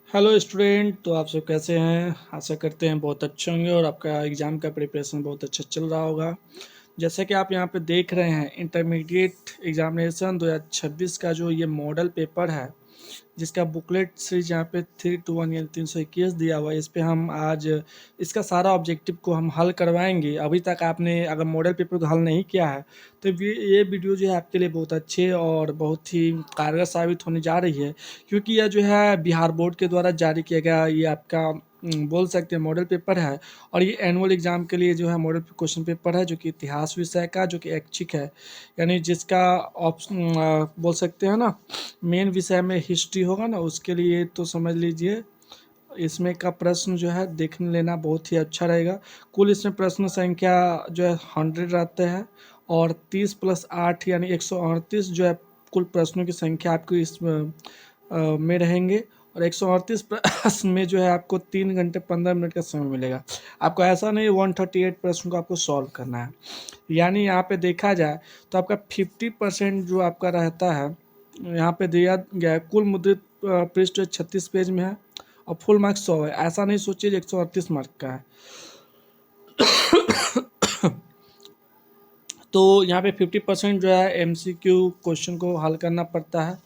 Hello student, तो आप सब कैसे हैं? आशा करते हैं बहुत अच्छे होंगे और आपका एग्ज़ाम का प्रिपरेशन बहुत अच्छा चल रहा होगा। जैसे कि आप यहाँ पे देख रहे हैं, इंटरमीडिएट एग्जामिनेशन 2026 का जो ये मॉडल पेपर है, जिसका बुकलेट सीरीज यहाँ पे 3 to 1 यानी 321 दिया हुआ है। इस पे हम आज इसका सारा ऑब्जेक्टिव को हम हल करवाएंगे। अभी तक आपने अगर मॉडल पेपर को हल नहीं किया है तो ये वीडियो जो है आपके लिए बहुत अच्छे और बहुत ही कारगर साबित होने जा रही है, क्योंकि यह जो है बिहार बोर्ड के द्वारा जारी किया गया ये आपका बोल सकते हैं मॉडल पेपर है। और ये एनुअल एग्जाम के लिए जो है मॉडल क्वेश्चन पेपर है, जो कि इतिहास विषय का जो कि ऐच्छिक है, यानी जिसका ऑप्शन बोल सकते हैं ना, मेन विषय में हिस्ट्री होगा ना, उसके लिए तो समझ लीजिए इसमें का प्रश्न जो है देख लेना बहुत ही अच्छा रहेगा। कुल इसमें प्रश्न संख्या जो है 100 रहते हैं और 30+8 यानी 138 जो है कुल प्रश्नों की संख्या आपको इस में रहेंगे। और 138 प्रश्न में जो है आपको 3 घंटे 15 मिनट का समय मिलेगा। आपको ऐसा नहीं 138 प्रश्न को आपको सॉल्व करना है। यानी यहाँ पे देखा जाए तो आपका 50% जो आपका रहता है, यहाँ पे दिया गया है। कुल मुद्रित पृष्ठ 36 पेज में है और फुल मार्क्स 100 है। ऐसा नहीं सोचिए 138 मार्क का है। तो यहाँ पे 50% जो है MCQ क्वेश्चन को हल करना पड़ता है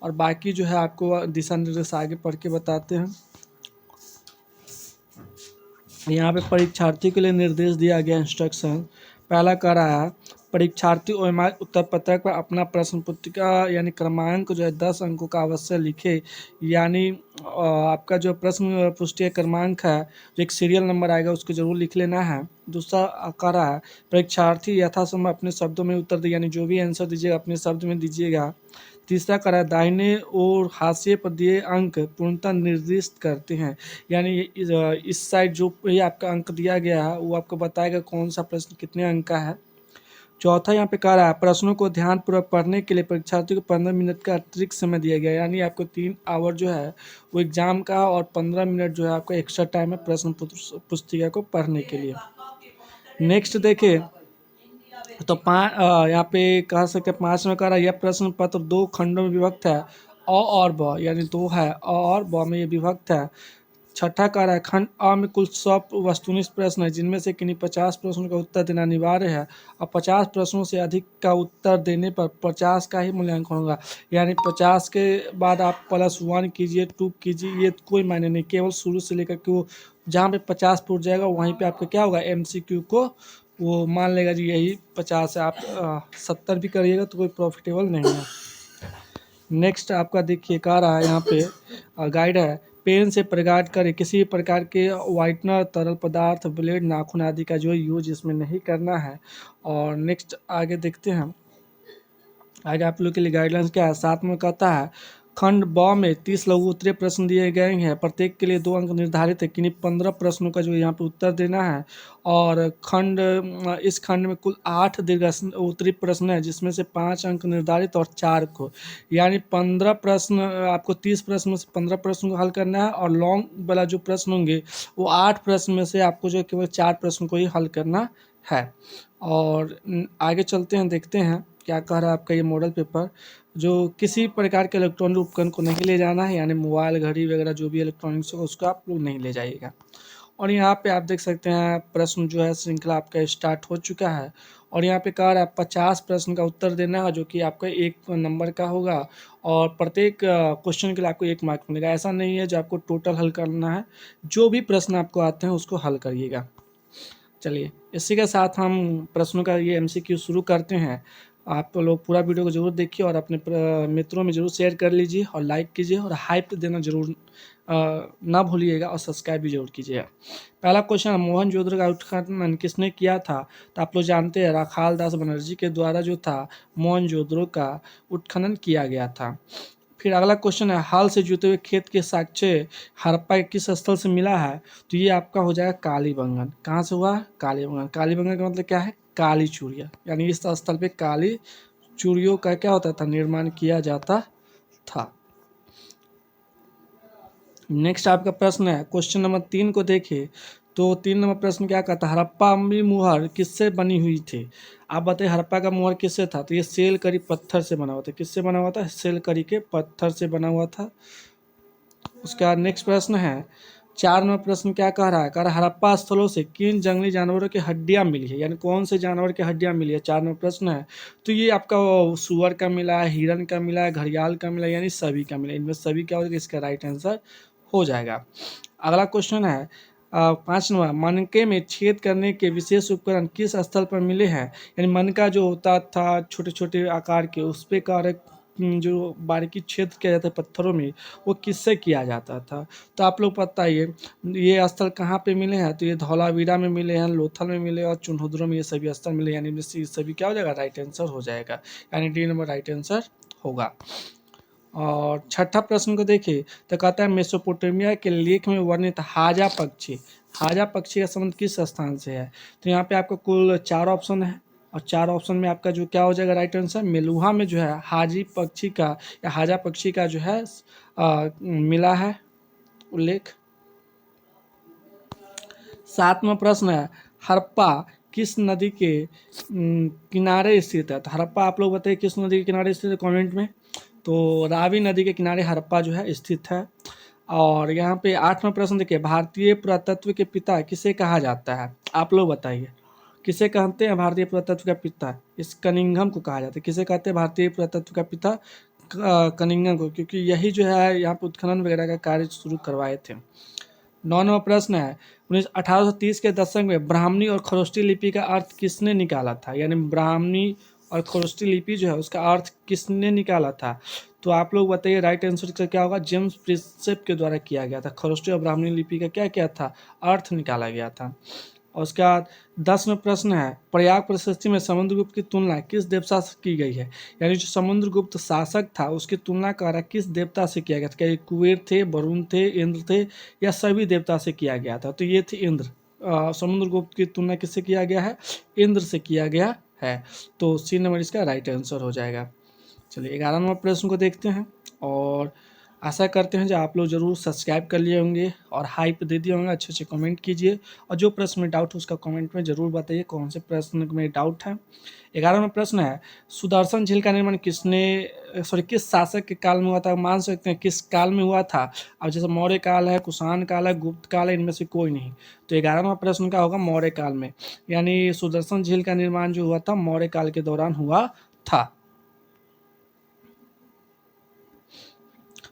और बाकी जो है आपको दिशा निर्देश आगे पढ़ के बताते हैं। यहाँ पे परीक्षार्थी के लिए निर्देश दिया गया इंस्ट्रक्शन पहला कह रहा है, परीक्षार्थी ओएमआर उत्तर पत्रक पर अपना प्रश्न पुस्तिका यानी क्रमांक जो है 10 अंकों का अवश्य लिखे। यानी आपका जो प्रश्न पुस्तिका क्रमांक है, जो एक सीरियल नंबर आएगा उसको जरूर लिख लेना है। दूसरा कह रहा है, परीक्षार्थी यथासंभव अपने शब्दों में उत्तर दे, यानी जो भी आंसर दीजिएगा अपने शब्द में दीजिएगा। तीसरा कह रहा है, दाहिने और हाशिए पर दिए अंक पूर्णतः निर्दिष्ट करते हैं, यानी इस साइड जो ये आपका अंक दिया गया है वो आपको बताएगा कौन सा प्रश्न कितने अंक का है। चौथा यहाँ पे कह रहा है, प्रश्नों को ध्यानपूर्वक पढ़ने के लिए परीक्षार्थी को 15 मिनट का अतिरिक्त समय दिया गया, यानी आपको 3 आवर जो है वो एग्जाम का और 15 मिनट जो है आपका एक्स्ट्रा टाइम है प्रश्न पुस्तिका को पढ़ने के लिए। नेक्स्ट देखिए तो यहाँ पे कह सकते हैं 5 में कह रहा है, यह प्रश्न पत्र 2 खंडों में विभक्त है, अ और ब, यानी 2 है, अ और ब में ये विभक्त है। छठा कह रहा है, खंड अ में कुल 100 वस्तुनिष्ठ प्रश्न है, जिनमें से किन्हीं 50 प्रश्नों का उत्तर देना अनिवार्य है और 50 प्रश्नों से अधिक का उत्तर देने पर 50 का ही मूल्यांकन होगा। यानी 50 के बाद आप +1 कीजिए 2 कीजिए, ये कोई मायने नहीं, केवल शुरू से लेकर के वो जहाँ पे 50 पूछ जाएगा वहीं पे आपका क्या होगा, MCQ को वो मान लेगा जी यही 50 है। आप 70 भी करिएगा तो कोई प्रॉफिटेबल नहीं है। नेक्स्ट आपका देखिए कह रहा है यहाँ पे गाइड है, पेन से प्रगाट करें, किसी भी प्रकार के वाइटनर तरल पदार्थ ब्लेड नाखून आदि का जो यूज इसमें नहीं करना है। और नेक्स्ट आगे देखते हैं, आगे आप लोग के लिए गाइडलाइंस क्या है। 7 में कहता है, खंड ब में 30 लघु उत्तरीय प्रश्न दिए गए हैं, प्रत्येक के लिए 2 अंक निर्धारित है, किन्हीं 15 प्रश्नों का जो यहाँ पे उत्तर देना है। और इस खंड में कुल 8 दीर्घ उत्तरीय प्रश्न है, जिसमें से 5 अंक निर्धारित और 4 को, यानी 15 प्रश्न आपको 30 प्रश्न में से 15 प्रश्न को हल करना है और लॉन्ग वाला जो प्रश्न होंगे वो 8 प्रश्न में से आपको जो केवल 4 प्रश्न को ही हल करना है। और आगे चलते हैं, देखते हैं क्या कह रहा है आपका ये मॉडल पेपर। जो किसी प्रकार के इलेक्ट्रॉनिक उपकरण को नहीं ले जाना है, यानी मोबाइल घड़ी वगैरह जो भी इलेक्ट्रॉनिक्स हो उसको आप लोग नहीं ले जाइएगा। और यहाँ पे आप देख सकते हैं प्रश्न जो है श्रृंखला आपका स्टार्ट हो चुका है और यहाँ पे कह रहा है 50 प्रश्न का उत्तर देना है, जो कि आपका 1 नंबर का होगा और प्रत्येक क्वेश्चन के लिए आपको 1 मार्क मिलेगा। ऐसा नहीं है जो आपको टोटल हल करना है, जो भी प्रश्न आपको आते हैं उसको हल करिएगा। चलिए इसी के साथ हम प्रश्नों का ये MCQ शुरू करते हैं। आप लोग पूरा वीडियो को जरूर देखिए और अपने मित्रों में जरूर शेयर कर लीजिए और लाइक कीजिए और हाइप देना जरूर ना भूलिएगा और सब्सक्राइब भी जरूर कीजिएगा। पहला क्वेश्चन, मोहनजोदड़ो का उत्खनन किसने किया था? तो आप लोग जानते हैं राखाल दास बनर्जी के द्वारा जो था मोहनजोदड़ो का उत्खनन किया गया था। फिर अगला क्वेश्चन है, हाल से जुते हुए खेत के साक्ष्य हड़प्पा के किस स्थल से मिला है? तो ये आपका हो जाएगा कालीबंगन। कहाँ से हुआ? कालीबंगन। कालीबंगन का मतलब क्या है? काली चूड़िया, यानी इस स्थल पे काली चूड़ियों का क्या होता था, निर्माण किया जाता था। नेक्स्ट आपका प्रश्न है क्वेश्चन नंबर 3 को देखिए तो 3 नंबर प्रश्न क्या कहता है, हड़प्पा में मुहर किससे बनी हुई थी? आप बताइए हड़प्पा का मुहर किससे था? तो ये सेलकरी पत्थर से बना हुआ था। किससे बना हुआ था? सेलकरी के पत्थर से बना हुआ था। उसके बाद नेक्स्ट प्रश्न है 4 नंबर प्रश्न क्या कह रहा है, कह रहा है हड़प्पा स्थलों से किन जंगली जानवरों की हड्डियां मिली है, यानी कौन से जानवर की हड्डियां मिली है, 4 नंबर प्रश्न है। तो ये आपका सुअर का मिला है, हिरन का मिला है, घड़ियाल का मिला है, यानी सभी का मिला है। इनमें सभी क्या हो जाएगा, इसका राइट आंसर हो जाएगा। अगला क्वेश्चन है 5 नंबर, मनके में छेद करने के विशेष उपकरण किस स्थल पर मिले हैं, यानी मनका जो होता था छोटे छोटे आकार के, उस पे कारक जो बारीकी छेद किया जाता है पत्थरों में, वो किससे किया जाता था। तो आप लोग बताइए ये स्थल कहाँ पे मिले हैं, तो ये धौलावीरा में मिले हैं, लोथल में मिले और चुनहुद्रो में ये सभी स्थल मिले, यानी इनमें से सभी क्या हो जाएगा, राइट आंसर हो जाएगा, यानी डी नंबर राइट आंसर होगा। और छठा प्रश्न को देखिए तो कहता है मेसोपोटामिया के लेख में वर्णित हाजा पक्षी, हाजा पक्षी का संबंध किस स्थान से है। तो यहाँ पे आपका कुल 4 ऑप्शन है और 4 ऑप्शन में आपका जो क्या हो जाएगा राइट आंसर, मेलुहा में जो है हाजी पक्षी का या हाजा पक्षी का जो है मिला है उल्लेख। 7वां प्रश्न है हड़प्पा किस नदी के किनारे स्थित है। तो हड़प्पा आप लोग बताइए किस नदी के किनारे स्थित है कमेंट में। तो रावी नदी के किनारे हड़प्पा जो है स्थित है। और यहाँ पे 8वां प्रश्न देखिए भारतीय पुरातत्व के पिता किसे कहा जाता है, आप लोग बताइए किसे कहते हैं भारतीय पुरातत्व का पिता। इस कनिंघम को कहा जाता है। किसे कहते हैं भारतीय पुरातत्व का पिता, कनिंघम को, क्योंकि यही जो है यहाँ पे उत्खनन वगैरह का कार्य शुरू करवाए थे। 9वां प्रश्न है 1830 के दशक में ब्राह्मणी और खरोष्टी लिपि का अर्थ किसने निकाला था, यानी ब्राह्मणी और खरोष्टी लिपि जो है उसका अर्थ किसने निकाला था। तो आप लोग बताइए राइट आंसर क्या होगा, जेम्स प्रिंसेप के द्वारा किया गया था। खरोष्टी और ब्राह्मणी लिपि का क्या क्या था, अर्थ निकाला गया था। और उसके बाद 10वां प्रश्न है प्रयाग प्रशस्ति में समुद्रगुप्त की तुलना किस देवता से की गई है, यानी जो समुद्रगुप्त शासक था उसकी तुलना कर किस देवता से किया गया था। क्या ये कुबेर थे, वरुण थे, इंद्र थे, या सभी देवता से किया गया था। तो ये थे इंद्र। समुद्रगुप्त की तुलना किससे किया गया है, इंद्र से किया गया है। तो सी नंबर इसका राइट आंसर हो जाएगा। चलिए 11वां प्रश्न को देखते हैं। और आशा करते हैं जो आप लोग ज़रूर सब्सक्राइब कर लिए होंगे और हाइप दे दिए होंगे, अच्छे अच्छे कमेंट कीजिए। और जो प्रश्न में डाउट है उसका कमेंट में ज़रूर बताइए कौन से प्रश्न में डाउट है। 11वां प्रश्न है सुदर्शन झील का निर्माण किस शासक के काल में हुआ था। मान सकते हैं किस काल में हुआ था। अब जैसे मौर्य काल है, कुषाण काल है, गुप्त काल है, इनमें से कोई नहीं। तो 11वां प्रश्न का होगा मौर्य काल में, यानी सुदर्शन झील का निर्माण जो हुआ था मौर्य काल के दौरान हुआ था।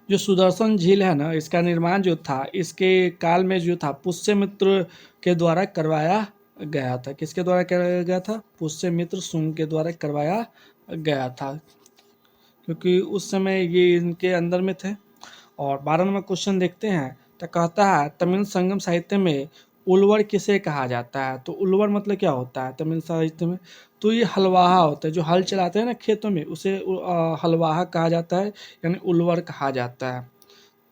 जो सुदर्शन झील है ना, इसका निर्माण जो था इसके काल में जो था पुष्यमित्र के द्वारा करवाया गया था। किसके द्वारा करवाया गया था, पुष्यमित्र शुंग के द्वारा करवाया गया था, क्योंकि उस समय ये इनके अंदर में थे। और 12 नंबर क्वेश्चन देखते हैं तो कहता है तमिल संगम साहित्य में उलवर किसे कहा जाता है। तो उलवर मतलब क्या होता है तमिल साहित्य में, तो ये हलवाहा होता है, जो हल चलाते हैं ना खेतों में उसे हलवाहा कहा जाता है, यानी उलवर कहा जाता है।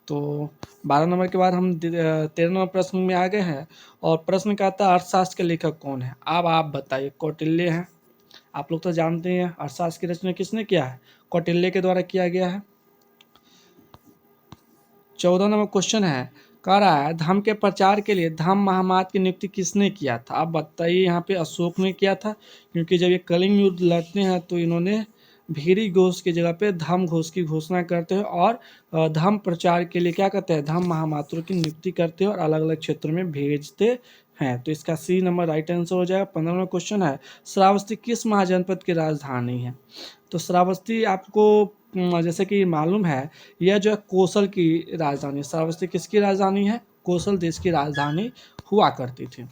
तो 12 नंबर के बाद हम 13 नंबर प्रश्न में आ गए हैं। और प्रश्न कहता है अर्थशास्त्र के लेखक कौन है। अब आप बताइए, कौटिल्य हैं, आप लोग तो जानते हैं। अर्थशास्त्र की रचना किसने किया है, कौटिल्य के द्वारा किया गया है। 14 नंबर क्वेश्चन है कह रहा है धर्म के प्रचार के लिए धम्म महामात की नियुक्ति किसने किया था। आप बताइए, यहाँ पे अशोक ने किया था, क्योंकि जब ये कलिंग युद्ध लड़ते हैं तो इन्होंने भीरी घोष की जगह पे धम्म घोष की घोषणा करते हैं और धम्म प्रचार के लिए क्या करते हैं, धम्म महामात्रों की नियुक्ति करते हैं और अलग अलग क्षेत्रों में भेजते हैं। तो इसका सी नंबर राइट आंसर हो जाएगा। 15वां क्वेश्चन है श्रावस्ती किस महाजनपद की राजधानी है। तो श्रावस्ती आपको जैसे कि मालूम है यह जो है कोसल की राजधानी, श्रावस्ती किसकी राजधानी है, कोसल देश की राजधानी हुआ करती थी।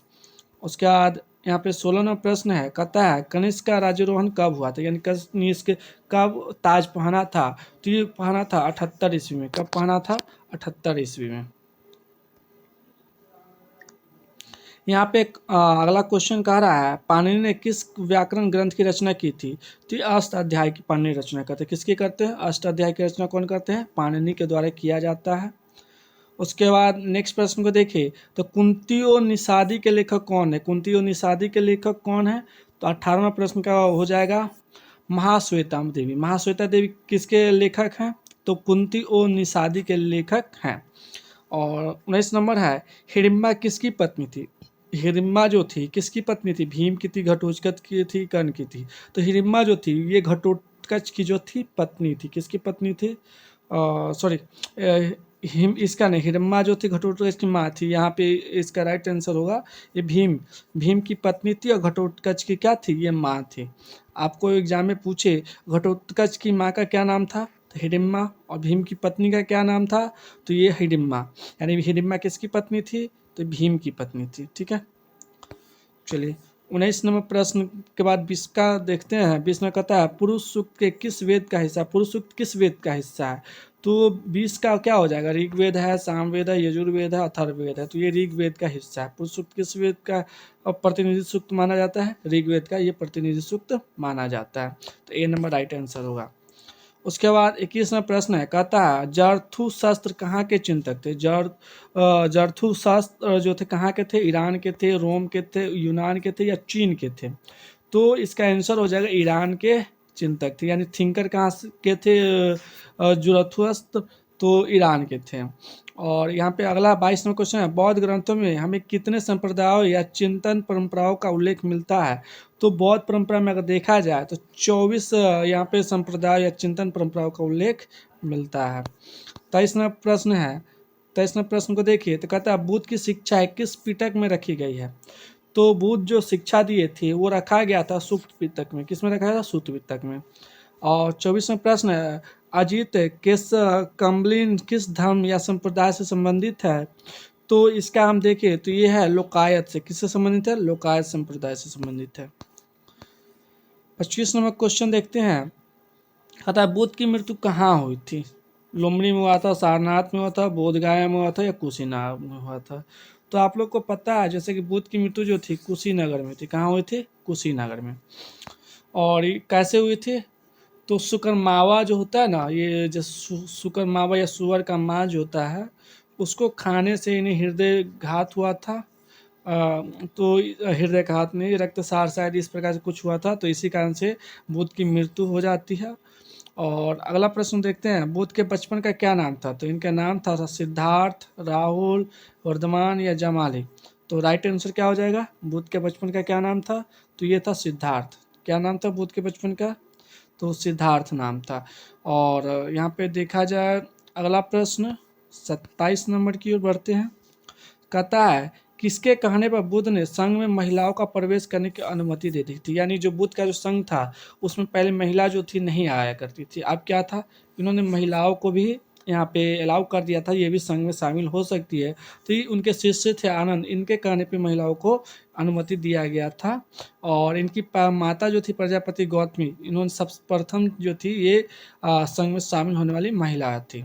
उसके बाद यहाँ पे 16वां प्रश्न है कहता है कनिष्क का राज्यारोहण कब हुआ था, यानी कनिष्क कब ताज पहना था। तो ये पहना था 78 ईस्वी में। कब पहना था, 78 ईस्वी में। यहाँ पे अगला क्वेश्चन कह रहा है पाणिनि ने किस व्याकरण ग्रंथ की रचना की थी। तो अष्ट अध्याय की पाणिनि रचना करते हैं। किसकी करते हैं, अष्ट अध्याय की रचना कौन करते हैं, पाणिनि के द्वारा किया जाता है। उसके बाद नेक्स्ट प्रश्न को देखिए तो कुंती और निषादी के लेखक कौन है। कुंती और निषादी के लेखक कौन है, तो 18वां प्रश्न का हो जाएगा महाश्वेता देवी। महाश्वेता देवी किसके लेखक हैं, तो कुंती और निषादी के लेखक हैं। और 19 नंबर है हिडिम्बा किसकी पत्नी थी। हिडिम्बा जो थी किसकी पत्नी थी, भीम की थी, घटोत्कच की थी, कर्ण की थी। तो हिडिम्बा जो थी ये घटोत्कच की जो थी पत्नी थी। किसकी पत्नी थी, सॉरी हिम इसका नहीं, हिडिम्बा जो थी घटोत्कच की माँ थी। यहाँ पे इसका राइट आंसर होगा ये भीम। भीम की पत्नी थी और घटोत्कच की क्या थी, ये माँ थी। आपको एग्जाम में पूछे घटोत्कच की माँ का क्या नाम था, तो हिडिम्बा, और भीम की पत्नी का क्या नाम था, तो ये हिडिम्बा। यानी हिडिम्बा किसकी पत्नी थी, तो भीम की पत्नी थी। ठीक है, चलिए 19 नंबर प्रश्न के बाद 20 का देखते हैं। 20 में कहता है पुरुष सूक्त के किस वेद का हिस्सा, पुरुष सूक्त किस वेद का हिस्सा है, तो 20 का क्या हो जाएगा, ऋग्वेद है, सामवेद है, यजुर्वेद है, अथर्ववेद है, तो ये ऋग्वेद का हिस्सा है। पुरुष सूक्त किस वेद का प्रतिनिधि सूक्त माना जाता है, ऋग्वेद का ये प्रतिनिधि सूक्त माना जाता है, तो ए नंबर राइट आंसर होगा। उसके बाद 21वां प्रश्न है, कहता है जरथु शास्त्र कहाँ के चिंतक थे। जरथु शास्त्र जो थे कहाँ के थे, ईरान के थे, रोम के थे, यूनान के थे, या चीन के थे, तो इसका आंसर हो जाएगा ईरान के चिंतक थे। यानी थिंकर कहाँ के थे, जुरथुस्त, तो ईरान के थे। और यहाँ पे अगला 22वां क्वेश्चन है, बौद्ध ग्रंथों में हमें कितने संप्रदायों या चिंतन परंपराओं का उल्लेख मिलता है, तो बौद्ध परंपरा में अगर देखा जाए तो 24 यहाँ पे संप्रदाय या चिंतन परंपराओं का उल्लेख मिलता है। 23वां प्रश्न है, 23वें प्रश्न को देखिए, तो कहता है बुद्ध की शिक्षा किस पिटक में रखी गई है, तो बुद्ध जो शिक्षा दिए थे वो रखा गया था सुक्त पिटक में। किस में रखा गया था, सुक्त पिटक में। और 24वां प्रश्न है, अजित किस कम्बलिन किस धर्म या संप्रदाय से संबंधित है, तो इसका हम देखें तो ये है लोकायत से। किससे संबंधित है, लोकायत संप्रदाय से संबंधित है। 25 नंबर क्वेश्चन देखते हैं, कहता है बुद्ध की मृत्यु कहाँ हुई थी, लुम्बिनी में हुआ था, सारनाथ में हुआ था, बोधगया में हुआ था, या कुशीनगर में हुआ था। तो आप लोग को पता है जैसे कि बुद्ध की मृत्यु जो थी कुशीनगर में थी। कहाँ हुई थी, कुशीनगर में। और ये कैसे हुई थी, तो सुकरमावा जो होता है ना, ये जो सुकरमावा या सुअर का मांस होता है, उसको खाने से इन्हें हृदय घात हुआ था। तो हृदय घात नहीं, रक्तसार शायद इस प्रकार से कुछ हुआ था, तो इसी कारण से बुद्ध की मृत्यु हो जाती है। और अगला प्रश्न देखते हैं, बुद्ध के बचपन का क्या नाम था, तो इनका नाम था सिद्धार्थ, राहुल, वर्धमान, या जमाली। तो राइट आंसर क्या हो जाएगा, बुद्ध के बचपन का क्या नाम था, तो ये था सिद्धार्थ। क्या नाम था बुद्ध के बचपन का, तो सिद्धार्थ नाम था। और यहाँ पे देखा जाए अगला प्रश्न 27 नंबर की ओर बढ़ते हैं। कहता है किसके कहने पर बुद्ध ने संघ में महिलाओं का प्रवेश करने की अनुमति दे दी थी। यानी जो बुद्ध का जो संघ था उसमें पहले महिला जो थी नहीं आया करती थी, अब क्या था, इन्होंने महिलाओं को भी यहाँ पे अलाउ कर दिया था, ये भी संघ में शामिल हो सकती है। तो ये उनके शिष्य थे आनंद, इनके कहने पे महिलाओं को अनुमति दिया गया था। और इनकी माता जो थी प्रजापति गौतमी, इन्होंने सब प्रथम जो थी ये संघ में शामिल होने वाली महिला थी।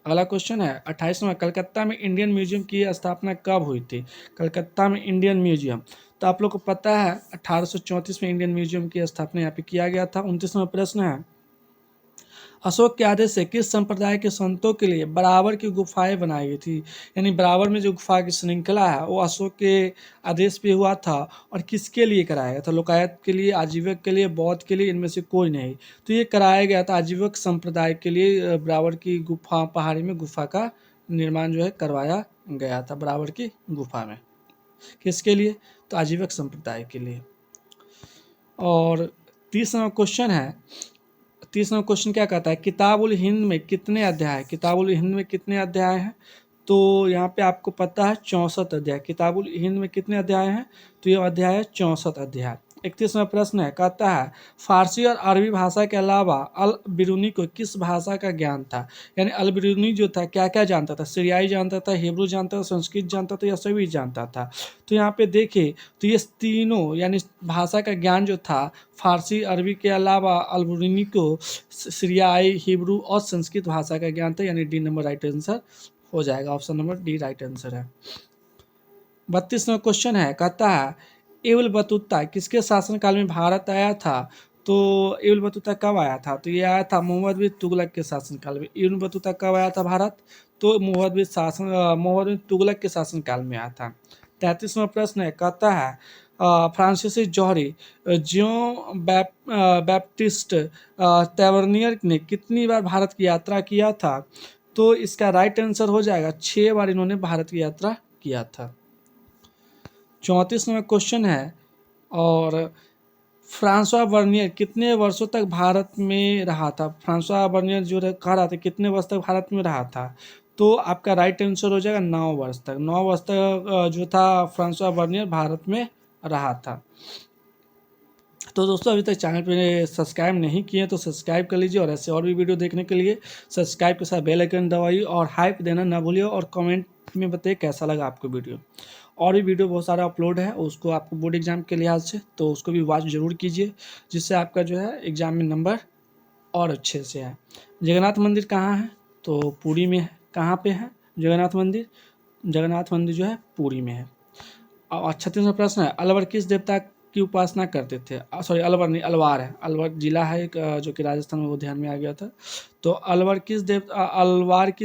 अगला क्वेश्चन है 28वां, कलकत्ता में इंडियन म्यूजियम की स्थापना कब हुई थी। कलकत्ता में इंडियन म्यूजियम, तो आप लोग को पता है 1834 में इंडियन म्यूजियम की स्थापना यहाँ पे किया गया था। 29वां प्रश्न है, अशोक के आदेश से किस संप्रदाय के संतों के लिए बराबर की गुफाएं बनाई गई थी। यानी बराबर में जो गुफा की श्रृंखला है वो अशोक के आदेश पे हुआ था, और किसके लिए कराया गया था, लोकायत के लिए, आजीवक के लिए, बौद्ध के लिए, इनमें से कोई नहीं। तो ये कराया गया था आजीवक संप्रदाय के लिए, बराबर की गुफा पहाड़ी में गुफा का निर्माण जो है करवाया गया था बराबर की गुफा में। किसके लिए, तो आजीवक संप्रदाय के लिए। और 30वां क्वेश्चन है, 30वां क्वेश्चन क्या कहता है, किताबुल हिंद में कितने अध्याय है। किताबुल हिंद में कितने अध्याय हैं, तो यहाँ पे आपको पता है 64 अध्याय। किताबुल हिंद में कितने अध्याय हैं, तो ये अध्याय है 64 अध्याय। 31वां प्रश्न है, कहता है फारसी और अरबी भाषा के अलावा अल बिरूनी को किस भाषा का ज्ञान था। यानी अल बिरूनी जो था क्या क्या जानता था, सीरियाई जानता था, हिब्रू जानता था, संस्कृत जानता था, या सभी जानता था। तो यहाँ पे देखिए तो ये तीनों यानी भाषा का ज्ञान जो था फारसी अरबी के अलावा अल बिरूनी को सीरियाई, हिब्रू और संस्कृत भाषा का ज्ञान था। यानी डी नंबर राइट आंसर हो जाएगा, option number D right answer है। 32वां क्वेश्चन है, कहता है इब्न बतूता किसके शासनकाल में भारत आया था। तो इब्न बतूता कब आया था, तो ये आया था मोहम्मद बिन तुगलक के शासनकाल में। इब्न बतूता कब आया था भारत, तो मोहम्मद बिन तुगलक के शासनकाल में आया था। 33वां प्रश्न है, कहता है फ्रांसीसी जौहरी जियों बैप्टिस्ट टैवर्नियर ने कितनी बार भारत की यात्रा किया था, तो इसका राइट आंसर हो जाएगा 6 बार इन्होंने भारत की यात्रा किया था। 34वां क्वेश्चन है, और फ्रांसवा बर्नियर कितने वर्षों तक भारत में रहा था। फ्रांसवा बर्नियर जो कह रहा था कितने वर्ष तक भारत में रहा था, तो तो आपका राइट आंसर हो जाएगा 9 वर्ष तक। 9 वर्ष तक जो था फ्रांसवा बर्नियर भारत में रहा था। तो दोस्तों अभी तक चैनल पे सब्सक्राइब नहीं किए तो सब्सक्राइब कर लीजिए, और ऐसे और भी वीडियो देखने के लिए सब्सक्राइब के साथ बेल आइकन दबाइए, और हाइप देना ना भूलिए, और कमेंट में बताइए कैसा लगा आपको वीडियो। और भी वीडियो बहुत सारा अपलोड है उसको आपको बोर्ड एग्जाम के लिहाज से, तो उसको भी वॉच जरूर कीजिए, जिससे आपका जो है एग्जाम में नंबर और अच्छे से है। जगन्नाथ मंदिर कहाँ है? तो पुरी में है। कहाँ पे है जगन्नाथ मंदिर? जगन्नाथ मंदिर जो है पुरी में है। और 36वां प्रश्न है, अलवर किस देवता की उपासना करते थे? सॉरी, अलवर नहीं, अलवार है। अलवर जिला है एक, जो कि राजस्थान में, वो ध्यान में आ गया था। तो अलवार किस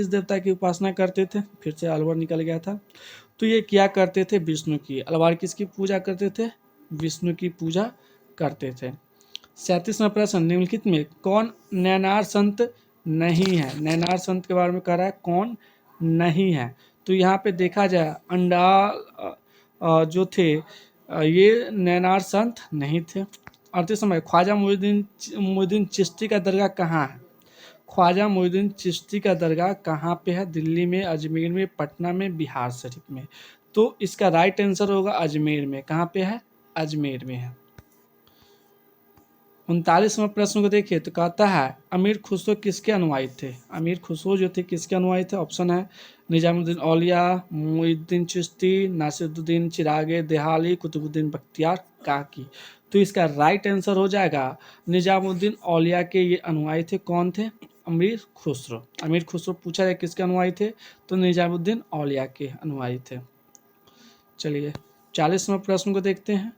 देवता की उपासना करते थे? फिर से अलवर निकल गया था। तो ये क्या करते थे? विष्णु की। अलवार किसकी पूजा करते थे? विष्णु की पूजा करते थे। 37वां प्रश्न, निम्नलिखित में कौन नैनार संत नहीं है? नैनार संत के बारे में कह रहा है कौन नहीं है। तो यहाँ पे देखा जाए अंडाल जो थे ये नैनार संत नहीं थे। 38वां समय, ख्वाजा मोइनुद्दीन चिश्ती का दरगाह कहाँ है? ख्वाजा मोइनुद्दीन चिश्ती का दरगाह कहाँ पे है? दिल्ली में, अजमेर में, पटना में, बिहार शरीफ में। तो इसका राइट आंसर होगा अजमेर में। कहाँ पे है? अजमेर में है। 39वां प्रश्न को देखिए तो कहता है अमीर खुसरो किसके अनुयायी थे? अमीर खुसरो जो थे किसके अनुयायी थे? ऑप्शन है निजामुद्दीन औलिया, मोइनुद्दीन चिश्ती, नासिरुद्दीन चिरागे देहाली, कुतुबुद्दीन बख्तियार काकी। तो इसका राइट आंसर हो जाएगा निजामुद्दीन औलिया के ये अनुयायी थे। कौन थे? अमीर खुसरो। अमीर खुसरो पूछा जाए किसके अनुयायी थे? तो निजामुद्दीन औलिया के अनुयायी थे। चलिए 40वां प्रश्न को देखते हैं,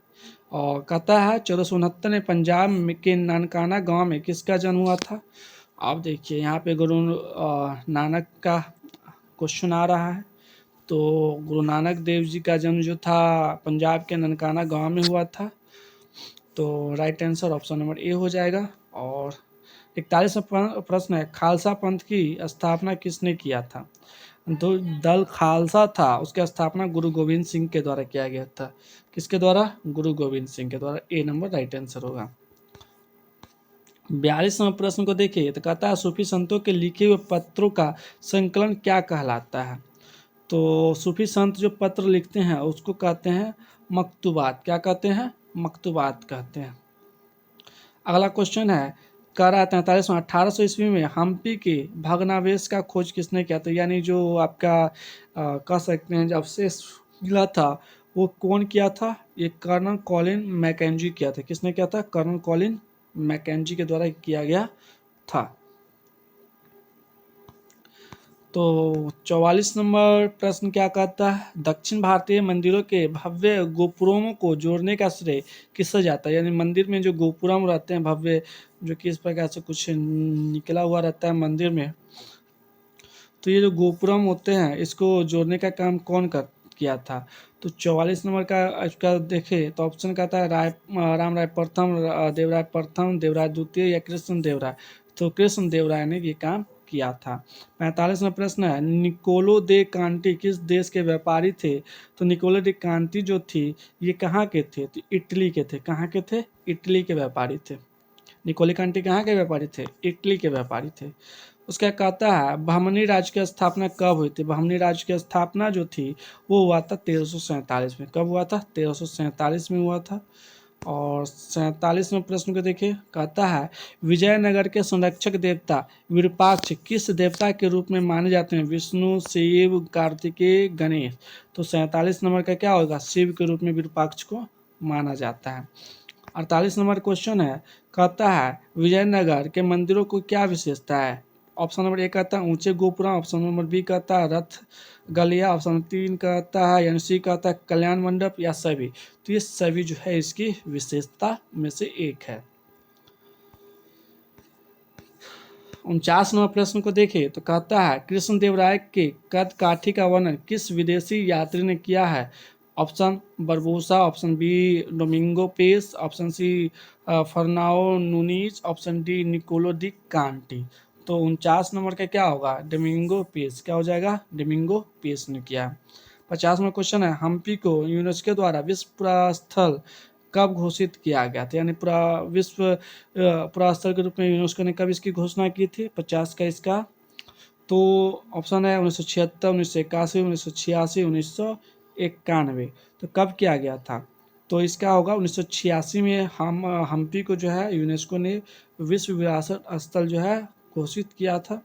और कहता है 1469 में पंजाब के ननकाना गांव में किसका जन्म हुआ था? आप देखिए यहाँ पे गुरु नानक का क्वेश्चन आ रहा है। तो गुरु नानक देव जी का जन्म जो था पंजाब के ननकाना गांव में हुआ था। तो right answer option number A हो जाएगा। और 41वां प्रश्न है, खालसा पंथ की स्थापना किसने किया था? तो दल खालसा था उसकी स्थापना गुरु गोविंद सिंह के द्वारा किया गया था। किसके द्वारा? गुरु गोविंद सिंह के द्वारा। ए नंबर राइट आंसर होगा। 42वां प्रश्न को देखिए तो कहता है सूफी संतों के लिखे हुए पत्रों का संकलन क्या कहलाता है? तो सूफी संत जो पत्र लिखते हैं उसको कहते हैं मकतूबात। क्या कहते हैं? मकतूबात कहते हैं। अगला क्वेश्चन है, कह रहा है 43वां, 1800 ईस्वी में हम्पी के भग्नावशेष का खोज किसने किया था? यानी जो आपका कह सकते हैं जब अवशेष मिला था वो कौन किया था? ये कर्नल कॉलिन मैकेंजी किया था। किसने किया था? कर्नल कॉलिन मैकेंजी के द्वारा किया गया था। तो 44 नंबर प्रश्न क्या कहता है, दक्षिण भारतीय मंदिरों के भव्य गोपुरमों को जोड़ने का श्रेय किससे जाता है? यानी मंदिर में जो गोपुरम रहते हैं भव्य, जो कि इस प्रकार से कुछ निकला हुआ रहता है मंदिर में, तो ये जो गोपुरम होते हैं इसको जोड़ने का काम कौन कर किया था? तो 44 नंबर का इसका देखें तो ऑप्शन कहता है राम राय प्रथम, देवराय प्रथम, देवराय द्वितीय या कृष्ण देवराय। तो कृष्ण देवराय ने ये काम किया था। 45वां प्रश्न है, निकोलो दे कांटी किस देश के व्यापारी थे? तो निकोलो दे कांटी जो थी ये कहाँ के थे? तो इटली के थे। कहाँ के थे? इटली के व्यापारी थे। निकोलो कांटी कहाँ के व्यापारी थे? इटली के व्यापारी थे। उसका कहता है बहमनी राज्य की स्थापना कब हुई थी? बहमनी राज्य की स्थापना जो थी वो हुआ था 1347 में। कब हुआ था? 1347 में हुआ था। और 47वें प्रश्न को देखिए, कहता है विजयनगर के संरक्षक देवता विरूपाक्ष किस देवता के रूप में माने जाते हैं? विष्णु, शिव, कार्तिकेय, गणेश। तो 47 नंबर का क्या होगा? शिव के रूप में विरूपाक्ष को माना जाता है। 48 नंबर क्वेश्चन है, कहता है विजयनगर के मंदिरों को क्या विशेषता है? ऑप्शन नंबर ए कहता है ऊंचे गोपुरम, ऑप्शन नंबर बी कहता है रथ गलिया, ऑप्शन नंबर 3 कहता है यानी सी कहता है कल्याण मंडप, या सभी। तो ये सभी जो है इसकी विशेषता में से एक है। 49 नंबर प्रश्न को देखिए तो कहता है कृष्णदेवराय के कद काठी का वर्णन किस विदेशी यात्री ने किया है? Option Barbosa, option B Domingo Paes, option C Fernao Nuniz, option D Niccolo de Conti. तो 49 नंबर का क्या होगा? Domingo Paes. क्या हो जाएगा? डोमिंगो पेस ने किया। 50वां क्वेश्चन है, हम्पी को यूनेस्को द्वारा विश्व पुरास्थल कब घोषित किया गया था? यानी पूरा विश्व पुरास्थल के रूप में यूनेस्को ने कब इसकी घोषणा की थी? 50 का इसका तो ऑप्शन है 1976, 1981, 1986, 1991। तो कब किया गया था? तो इसका होगा 1986 में हम्पी को जो है यूनेस्को ने विश्व विरासत स्थल जो है घोषित किया था।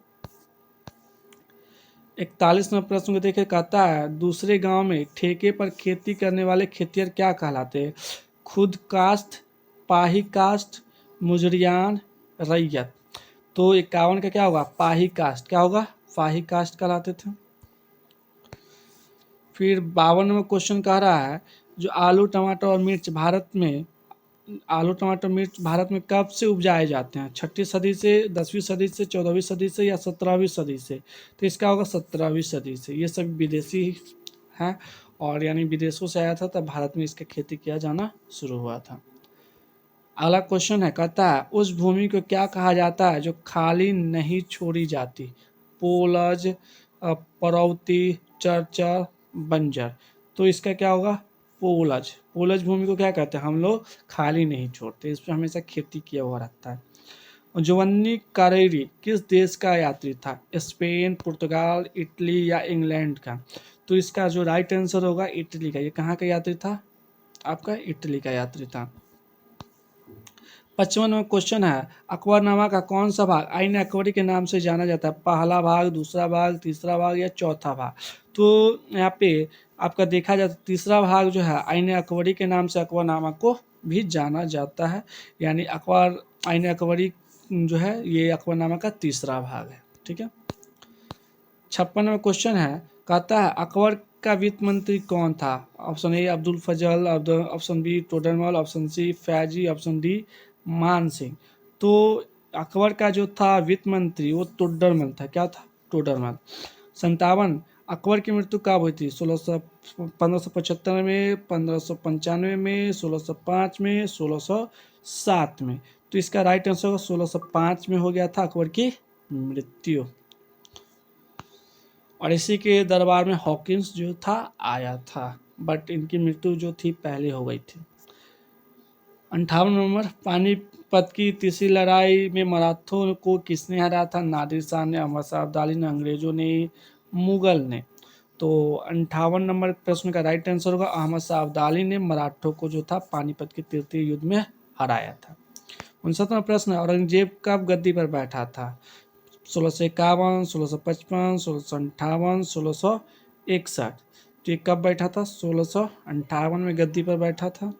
41 नंबर प्रश्न को देखिए, कहता है दूसरे गांव में ठेके पर खेती करने वाले खेतिहर क्या कहलाते हैं? खुद काश्त, पाही काश्त, मुजरियान, रैयत। तो 51 का क्या होगा? पाही काश्त। क्या होगा? पाही काश्त कहलाते थे। फिर 52 नंबर क्वेश्चन कह रहा है जो आलू टमाटर और मिर्च भारत में कब से उपजाए जाते हैं? 6वीं सदी से, 10वीं सदी से, 14वीं सदी से या 17वीं सदी से? तो इसका होगा 17वीं सदी से। ये सब विदेशी हैं और यानी विदेशों से आया था, तब भारत में इसका खेती किया जाना शुरू हुआ था। अगला क्वेश्चन है, कहता है उस भूमि को क्या कहा जाता है जो खाली नहीं छोड़ी जाती? पोलज, परौती, चरचर, बंजर। तो इसका क्या होगा? पोलज। पोलज भूमि को क्या कहते हैं? हम लोग खाली नहीं छोड़ते, इस पर हमेशा खेती किया हुआ रहता है। जोवन्नी कारेरी किस देश का यात्री था? स्पेन, पुर्तगाल, इटली या इंग्लैंड का? तो इसका जो राइट आंसर होगा इटली का। ये कहाँ का यात्री था? आपका इटली का यात्री था। 55 नंबर क्वेश्चन है, अकबरनामा का कौन सा भाग आईन अकबरी के नाम से जाना जाता है? पहला भाग, दूसरा भाग, तीसरा भाग या चौथा भाग? तो यहाँ पे आपका देखा जाता है तीसरा भाग जो है आईन अकबरी के नाम से अकबरनामा को भी जाना जाता है, यानी अकबर आईन अकबरी जो है ये अकबरनामा का तीसरा भाग है। ठीक है। 56 नंबर क्वेश्चन है, कहता है अकबर का वित्त मंत्री कौन था? Option A Abdul Fazal, option B Todarmal, option C Faizi, option D Man Singh. तो अकबर का जो था वित्त मंत्री वो टोडरमल था। क्या था? टोडरमल। 57, अकबर की मृत्यु कब हुई थी? 1575 में, 1595 में, 1605 में, 1607 में? तो इसका राइट आंसर होगा 1605 में हो गया था अकबर की मृत्यु। और इसी के दरबार में हॉकिंस जो था आया था, बट इनकी मृत्यु जो थी पहले हो गई थी। 58 नंबर, पानीपत की तीसरी लड़ाई में मराठों को किसने हराया था? नादिर शाह ने, अहमद शाह अब्दाली ने, अंग्रेजों ने, मुगल ने? तो 58 नंबर प्रश्न का राइट आंसर होगा अहमद शाह अब्दाली ने मराठों को जो था पानीपत के तृतीय युद्ध में हराया था। 59वां प्रश्न, औरंगजेब कब गद्दी पर बैठा था? 1651, 1655, 1658, 1661? तो ये कब बैठा था? 1658 में गद्दी पर बैठा था।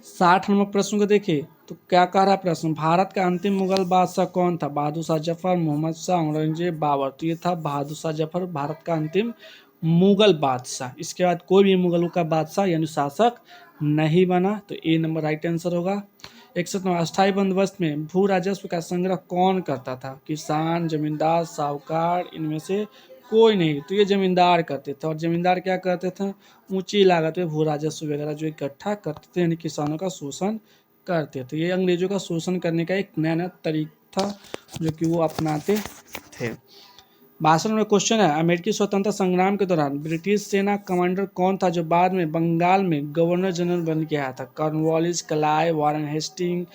60 नंबर प्रश्न को देखिए तो क्या कह रहा है प्रश्न, भारत का अंतिम मुगल बादशाह कौन था? बहादुर शाह जफर, मोहम्मद शाह, औरंगजेब, बाबर? तो ये था बहादुर शाह जफर भारत का अंतिम मुगल बादशाह। इसके बाद कोई भी मुगलों का बादशाह यानी शासक नहीं बना। तो ए नंबर राइट आंसर होगा। 61 नंबर, अस्थायी बंदोबस्त में भू राजस्व का संग्रह कौन करता था? किसान, जमींदार, साहूकार, इनमें से कोई नहीं। तो ये जमींदार करते थे। और जमींदार क्या करते थे? ऊंची लागत पे भू राजस्व वगैरह जो इकट्ठा करते थे, यानी किसानों का शोषण करते थे। ये अंग्रेजों का शोषण करने का एक नया नया तरीका था जो कि वो अपनाते थे। भाषण में क्वेश्चन है, अमेरिकी स्वतंत्रता संग्राम के दौरान ब्रिटिश सेना कमांडर कौन था जो बाद में बंगाल में गवर्नर जनरल बन के आया था? Cornwallis, Clive, Warren Hastings?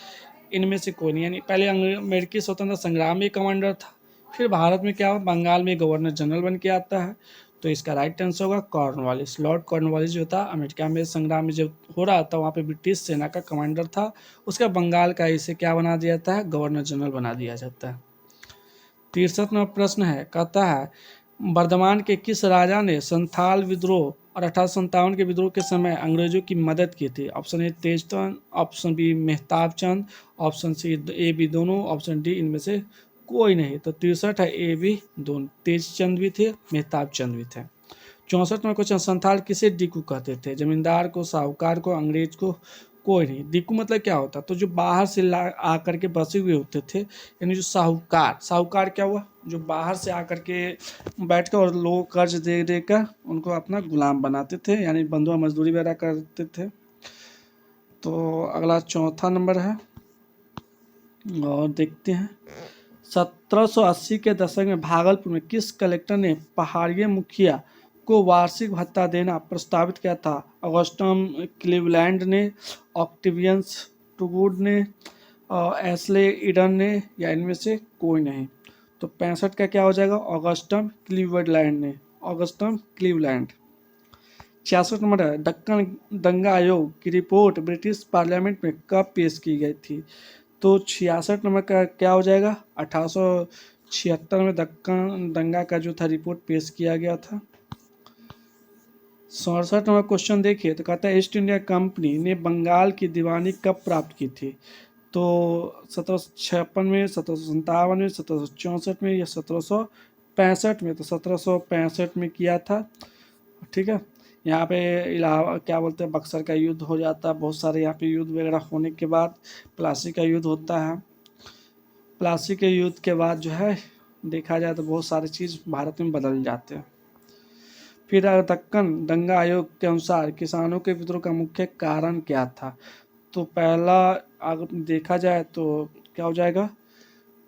इनमें से कोई नहीं। यानी पहले अमेरिकी स्वतंत्रता संग्राम में कमांडर था, फिर भारत में क्या हुआ, बंगाल में गवर्नर जनरल बन के आता है। तो इसका राइट आंसर होगा कॉर्नवालिस। लॉर्ड कॉर्नवालिस जो था अमेरिका में संग्राम में जब हो रहा था वहाँ पे ब्रिटिश सेना का कमांडर था, उसका बंगाल का इसे क्या बना दिया जाता है? गवर्नर जनरल बना दिया जाता है। 63 नंबर प्रश्न है, कहता है वर्धमान के किस राजा ने संथाल विद्रोह और 1857 के विद्रोह के समय अंग्रेजों की मदद की थी? Option A Tejchand, option B Mehtab Chand, option C A B दोनों, ऑप्शन डी इनमें से कोई नहीं। तो 63 है ए बी दोनों, तेजचंद भी थे, मेहताब चंद भी थे। 64 में क्वेश्चन, संथाल किसे डिकू कहते थे? जमींदार को, साहूकार को, अंग्रेज को? कोई नहीं। डिकू मतलब क्या होता? तो जो बाहर से आकर के बसे हुए होते थे, यानी जो साहूकार, साहूकार क्या हुआ? जो बाहर से आकर के बैठ कर और लोगों को कर्ज दे देकर उनको अपना गुलाम बनाते थे, यानी बंधुआ मजदूरी वगैरह करते थे। तो अगला चौथा नंबर है और देखते हैं, 1780 के दशक में भागलपुर में किस कलेक्टर ने पहाड़िया मुखिया को वार्षिक भत्ता देना प्रस्तावित किया था? ऑगस्टम क्लीवलैंड ने, ऑक्टेवियन टूगुड ने, एस्ले ईडन ने, या इनमें से कोई नहीं। तो 65 का क्या हो जाएगा, ऑगस्टम क्लीवलैंड ने, ऑगस्टम क्लीवलैंड। 66 नंबर है, दक्कन दंगा आयोग की रिपोर्ट ब्रिटिश पार्लियामेंट में कब पेश की गई थी। तो 66 नंबर का क्या हो जाएगा, 1876 में दक्कन दंगा का जो था रिपोर्ट पेश किया गया था। 67 नंबर क्वेश्चन देखिए, तो कहता है ईस्ट इंडिया कंपनी ने बंगाल की दीवानी कब प्राप्त की थी। तो 1756 में, 1757 में, 1764 में, या 1765 में। तो 1765 में किया था, ठीक है। यहाँ पे इलाहाबाद क्या बोलते हैं, बक्सर का युद्ध हो जाता है, बहुत सारे यहाँ पे युद्ध वगैरह होने के बाद प्लासी का युद्ध होता है। प्लासी के युद्ध के बाद जो है देखा जाए तो बहुत सारी चीज़ भारत में बदल जाते हैं। फिर दक्कन दंगा आयोग के अनुसार किसानों के विद्रोह का मुख्य कारण क्या था। तो पहला अगर देखा जाए तो क्या हो जाएगा,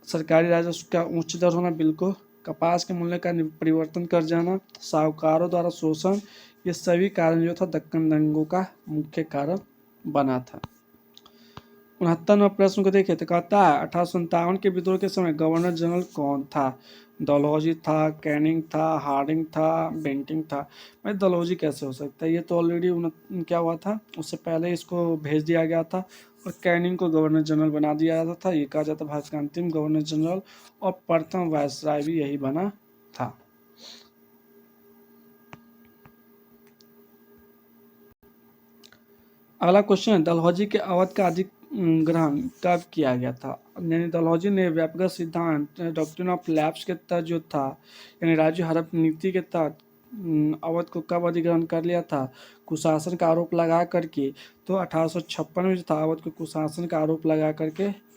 सरकारी राजस्व का उच्च दर होना, बिल्कुल, कपास के मूल्य का परिवर्तन कर जाना, साहूकारों द्वारा शोषण, ये सभी कारण जो था दक्कन दंगों का मुख्य कारण बना था। 69वां प्रश्न को देखिए, तो कहता है 1857 के विद्रोह के समय गवर्नर जनरल कौन था। डलहौजी था, कैनिंग था, हार्डिंग था, बेंटिंग था। भाई डलहौजी कैसे हो सकता है, ये तो ऑलरेडी क्या हुआ था, उससे पहले इसको भेज दिया गया था। और कैनिंग को गवर्नर जनरल बना दिया जाता था। ये कहा जाता है भारत का अंतिम गवर्नर जनरल और प्रथम वायसराय भी यही बना था। अगला क्वेश्चन है, डलहौजी के अवध का अधिग्रहण कब किया गया था। यानी डलहौजी ने व्यापक सिद्धांत डॉक्ट्रिन ऑफ लैप्स के तहत जो था, यानी राज्य हड़प नीति के तहत अवध को कब अधिग्रहण कर लिया था, कुशासन का आरोप लगा करके। तो 1856 में जो था अवध को कुशासन का आरोप लगा करके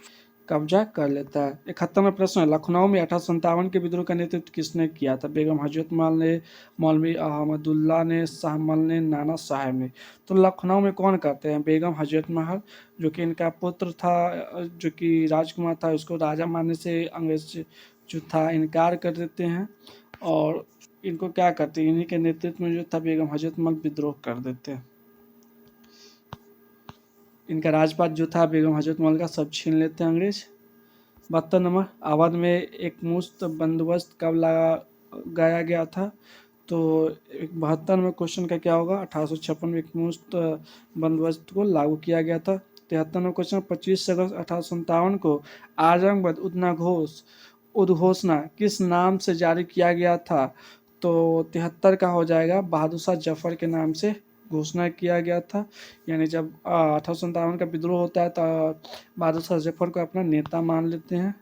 कब्जा कर लेता है। 71वां प्रश्न है, लखनऊ में 1857 के विद्रोह का नेतृत्व किसने किया था। बेगम हजरत महल ने, मौलवी अहमदुल्ला ने, शाहमल ने, नाना साहब ने। तो लखनऊ में कौन करते हैं, बेगम हजरत महल, जो कि इनका पुत्र था, जो कि राजकुमार था, उसको राजा मानने से अंग्रेज जो था इनकार कर देते हैं। और इनको क्या करते हैं, इन्हीं के नेतृत्व में जो था बेगम हजरत महल विद्रोह कर देते हैं। इनका राजपाट जो था बेगम हजरत महल का सब छीन लेते हैं अंग्रेज। 72 नंबर, अवध में एक मुश्त बंदोबस्त कब लगाया गया था। तो 72 नंबर क्वेश्चन का क्या होगा, 1856 में एक मुश्त बंदोबस्त को लागू किया गया था। 73 नंबर क्वेश्चन, 25 अगस्त 1857 को आजमगढ़ उद्घोषणा किस नाम से जारी किया गया था। तो 73 का हो जाएगा, बहादुर शाह जफर के नाम से घोषणा किया गया था। यानी जब 1857 का विद्रोह होता है तो बहादुर शाह जफर को अपना नेता मान लेते हैं।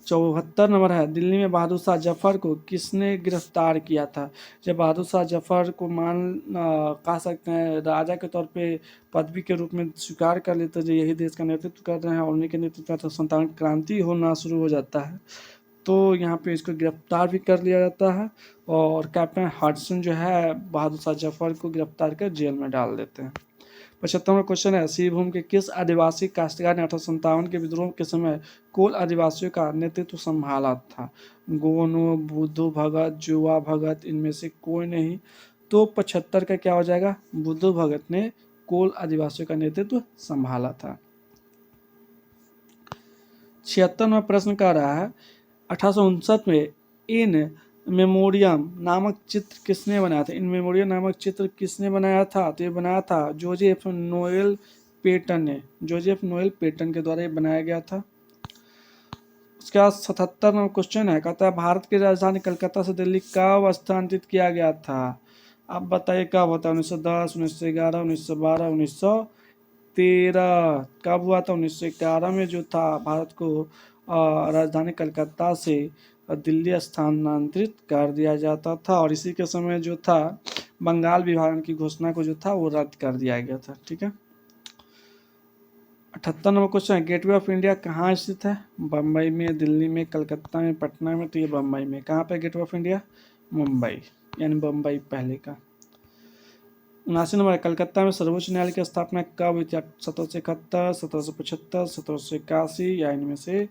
74 नंबर है, दिल्ली में बहादुर शाह जफर को किसने गिरफ्तार किया था। जब बहादुर शाह जफर को कह सकते हैं राजा के तौर पे पदवी के रूप में स्वीकार कर लेते हैं, जो यही देश का नेतृत्व कर रहे हैं, और उन्हीं के नेतृत्व में 1857 क्रांति होना शुरू हो जाता है। तो यहाँ पे इसको गिरफ्तार भी कर लिया जाता है, और कैप्टन हडसन जो है बहादुर शाह जफर को गिरफ्तार कर जेल में डाल देते हैं। 75वां क्वेश्चन है, सिंहभूम के किस आदिवासी काश्तकार ने 1857 के विद्रोह के समय कोल आदिवासियों का नेतृत्व संभाला था। गोनू, बुद्धू भगत, जुआ भगत, इनमें से कोई नहीं। तो 75 का क्या हो जाएगा, बुद्धू भगत ने कोल आदिवासियों का नेतृत्व संभाला था। 76वां प्रश्न कह रहा है, 1859 में इन मेमोरियम नामक चित्र किसने बनाया था। इन मेमोरियम नामक चित्र किसने बनाया था। तो ये बनाया था जोसेफ नोएल पेटन ने, जोसेफ नोएल पेटन के द्वारा ये बनाया गया था। उसके बाद 77 नंबर क्वेश्चन है, कहता है भारत की राजधानी कलकत्ता से दिल्ली कब स्थानांतरित किया गया था। आप बताइए कब होता है, 1910, 1911, 1912, 1913। कब हुआ था, 1911 में जो था भारत को राजधानी कलकत्ता से दिल्ली स्थानांतरित कर दिया जाता था, और इसी के समय जो था बंगाल विभाजन की घोषणा को जो था वो रद्द कर दिया गया था, ठीक है। 78 नंबर क्वेश्चन है, गेटवे ऑफ इंडिया कहाँ स्थित है। बम्बई में, दिल्ली में, कलकत्ता में, पटना में। तो ये बम्बई में। कहाँ पे गेटवे ऑफ इंडिया, मुंबई, यानी बम्बई पहले का। 79 नंबर, कलकत्ता में सर्वोच्च न्यायालय की स्थापना कब हुई थी। 1771, 1775, 1781, या इनमें से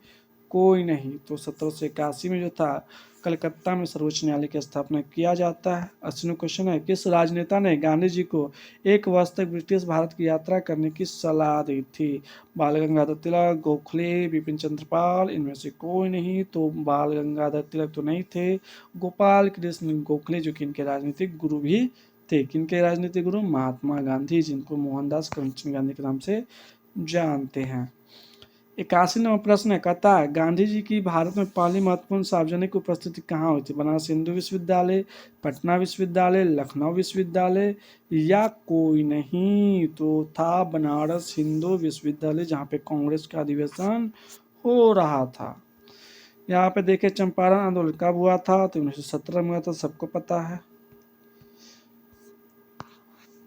कोई नहीं। तो 1781 में जो था कलकत्ता में सर्वोच्च न्यायालय की स्थापना किया जाता है। 80वां क्वेश्चन है, किस राजनेता ने गांधी जी को एक वर्ष तक ब्रिटिश भारत की यात्रा करने की सलाह दी थी? बाल गंगाधर तिलक, गोखले, बिपिन चंद्रपाल, इनमें से कोई नहीं। तो बाल गंगाधर तिलक तो नहीं थे, गोपाल कृष्ण गोखले जो कि इनके राजनीतिक गुरु भी थे। किनके राजनीतिक गुरु? महात्मा गांधी, जिनको मोहनदास करमचंद गांधी के नाम से जानते हैं। 81वां प्रश्न है, कहता है गांधी जी की भारत में पहली महत्वपूर्ण सार्वजनिक उपस्थिति कहाँ हुई थी? बनारस हिंदू विश्वविद्यालय, पटना विश्वविद्यालय, लखनऊ विश्वविद्यालय या कोई नहीं? तो था बनारस हिंदू विश्वविद्यालय, जहाँ पे कांग्रेस का अधिवेशन हो रहा था। यहाँ पे देखे चंपारण आंदोलन कब हुआ था? तो 1917 में हुआ था, सबको पता है।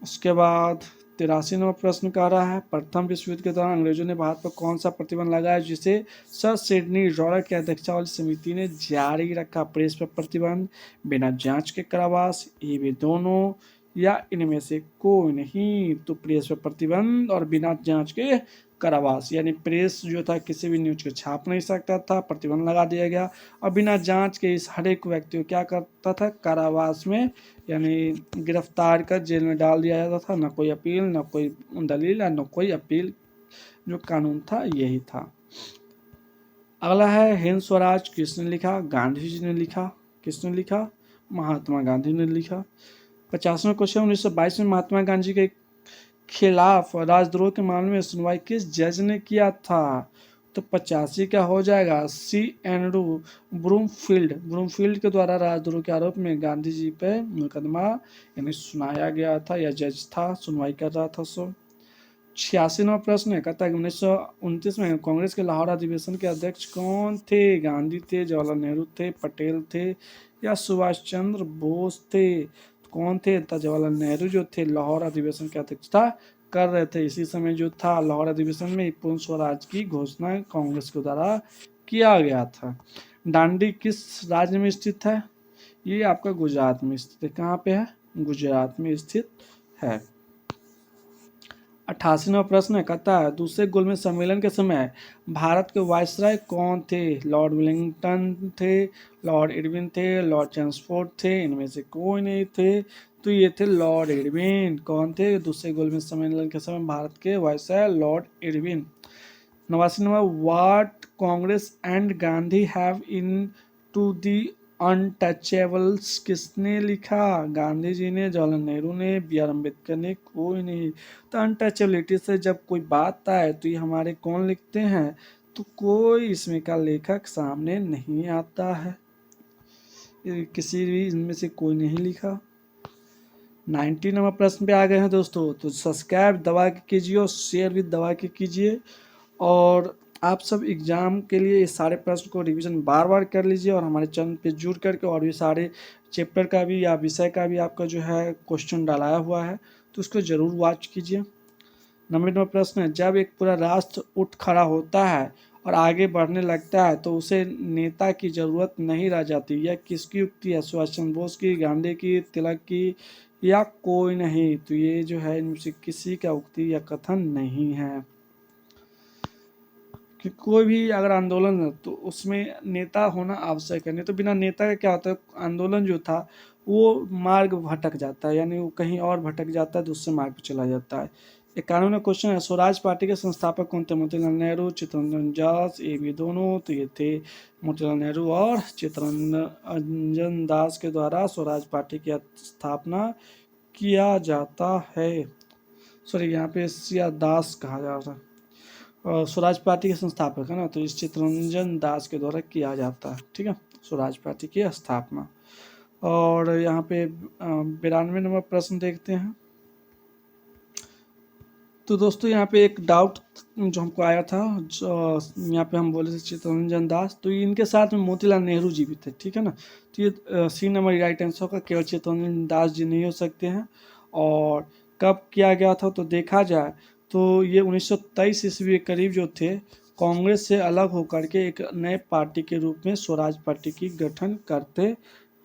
उसके बाद 83वां प्रश्न कह रहा है, प्रथम विश्व युद्ध के दौरान अंग्रेजों ने भारत पर कौन सा प्रतिबंध लगाया जिसे सर सिडनी रॉयलर की अध्यक्षता वाली समिति ने जारी रखा? प्रेस पर प्रतिबंध, बिना जांच के कारावास, ये भी दोनों या इनमें से कोई नहीं? तो प्रेस पर प्रतिबंध और बिना जांच के कारावास, यानी प्रेस जो था किसी भी न्यूज को छाप नहीं सकता था, प्रतिबंध लगा दिया गया। और बिना जांच के इस हर एक व्यक्ति को क्या करता था? कारावास में यानी गिरफ्तार कर जेल में डाल दिया जाता था। न कोई अपील, न कोई दलील, न कोई अपील, जो कानून था यही था। अगला है, हिंद स्वराज किसने लिखा? गांधी जी ने लिखा। किसने लिखा? महात्मा गांधी ने लिखा। 50वां क्वेश्चन, 1922 में महात्मा गांधी के खिलाफ राजद्रोह के मामले में सुनवाई किस जज ने किया था? तो 85 का हो जाएगा, सी एंड्रू ब्रूमफील्ड के द्वारा राजद्रोह के आरोप में गांधी जी पे मुकदमा यानी सुनाया गया था, या जज था, सुनवाई कर रहा था। 86वां प्रश्न है, कहता है 1929 में कांग्रेस के लाहौर अधिवेशन के अध्यक्ष कौन थे? गांधी थे, जवाहरलाल नेहरू थे, पटेल थे या सुभाष चंद्र बोस थे? कौन थे? जवाहरलाल नेहरू जो थे लाहौर अधिवेशन के अध्यक्षता कर रहे थे। इसी समय जो था लाहौर अधिवेशन में पूर्ण स्वराज की घोषणा कांग्रेस के द्वारा किया गया था। दांडी किस राज्य में स्थित है? ये आपका गुजरात में स्थित है। कहाँ पे है? गुजरात में स्थित है। 88वां प्रश्न है, कहता है दूसरे गोलमेज सम्मेलन के समय भारत के वायसराय कौन थे? लॉर्ड वेलिंगटन थे, लॉर्ड इरविन थे, लॉर्ड चैम्सफोर्ड थे, इनमें से कोई नहीं थे। तो ये थे लॉर्ड इरविन। कौन थे दूसरे गोलमेज सम्मेलन के समय भारत के वायसराय? Lord Irwin. 89वां, what Congress and Gandhi have in to the untouchables किसने लिखा? गांधी जी ने, जवाहरलाल नेहरू ने, बी आर अम्बेडकर ने, कोई नहीं। तो अनटचेबिलिटी से जब कोई बात आए तो ये हमारे कौन लिखते हैं? तो कोई इसमें का लेखक सामने नहीं आता है, किसी भी इनमें से कोई नहीं लिखा। 90वां प्रश्न पे आ गए हैं दोस्तों। तो सब्सक्राइब दबा के कीजिए और शेयर भी दबा के कीजिए, और आप सब एग्ज़ाम के लिए इस सारे प्रश्न को रिवीजन बार बार कर लीजिए, और हमारे चैनल पे जुड़ करके और भी सारे चैप्टर का भी या विषय का भी आपका जो है क्वेश्चन डालाया हुआ है, तो उसको ज़रूर वॉच कीजिए। 90वां प्रश्न है, जब एक पूरा राष्ट्र उठ खड़ा होता है और आगे बढ़ने लगता है तो उसे नेता की ज़रूरत नहीं रह जाती। यह किसकी उक्ति है? सुभाष चंद्र बोस की, गांधी की, तिलक की या कोई नहीं? तो ये जो है इनमें से किसी का उक्ति या कथन नहीं है। कि कोई भी अगर आंदोलन है तो उसमें नेता होना आवश्यक है, नहीं तो बिना नेता का क्या होता है, आंदोलन जो था वो मार्ग भटक जाता है, यानी वो कहीं और भटक जाता है, दूसरे मार्ग पर चला जाता है। 91वां क्वेश्चन है, स्वराज पार्टी के संस्थापक कौन थे? मोतीलाल नेहरू, चित्तरंजन दास, ये भी दोनों। तो ये थे मोतीलाल नेहरू और चित्तरंजन दास के द्वारा स्वराज पार्टी की स्थापना किया जाता है। सॉरी, यहाँ पे सिया दास कहा जा रहा है, और स्वराज पार्टी के संस्थापक है ना, तो इस चित्तरंजन दास के द्वारा किया जाता है। ठीक है, स्वराज पार्टी की स्थापना। और यहाँ पे 92 नंबर प्रश्न देखते हैं। तो दोस्तों यहाँ पे एक डाउट जो हमको आया था, जो यहाँ पे हम बोले थे चित्तरंजन दास, तो इनके साथ में मोतीलाल नेहरू जी भी थे। ठीक है ना, तो ये सी नंबर राइट आंसर का, केवल चित्तरंजन दास जी नहीं हो सकते हैं। और कब किया गया था? तो देखा जाए तो ये 1923 ईस्वी के करीब जो थे, कांग्रेस से अलग होकर के एक नए पार्टी के रूप में स्वराज पार्टी की गठन करते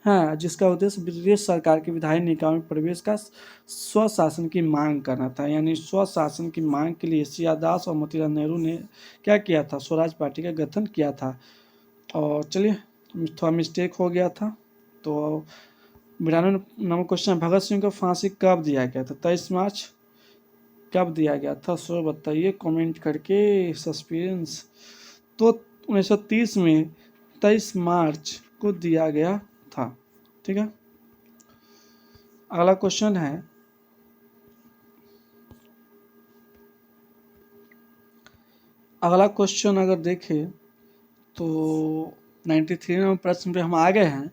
है, जिसका उद्देश्य ब्रिटिश सरकार की विधायी निकायों में प्रवेश का स्वशासन की मांग करना था। यानी स्वशासन की मांग के लिए सियादास और मोतीलाल नेहरू ने क्या किया था, स्वराज पार्टी का गठन किया था। और चलिए, थोड़ा मिस्टेक हो गया था। तो 92 नंबर क्वेश्चन, भगत सिंह को फांसी कब दिया गया था? 23 मार्च कब दिया गया था, सो बताइए कमेंट करके, सस्पेंस। तो 1930 में 23 मार्च को दिया गया था। ठीक है, अगला क्वेश्चन है, अगला क्वेश्चन अगर देखें तो 93 नंबर प्रश्न पे हम आ गए हैं।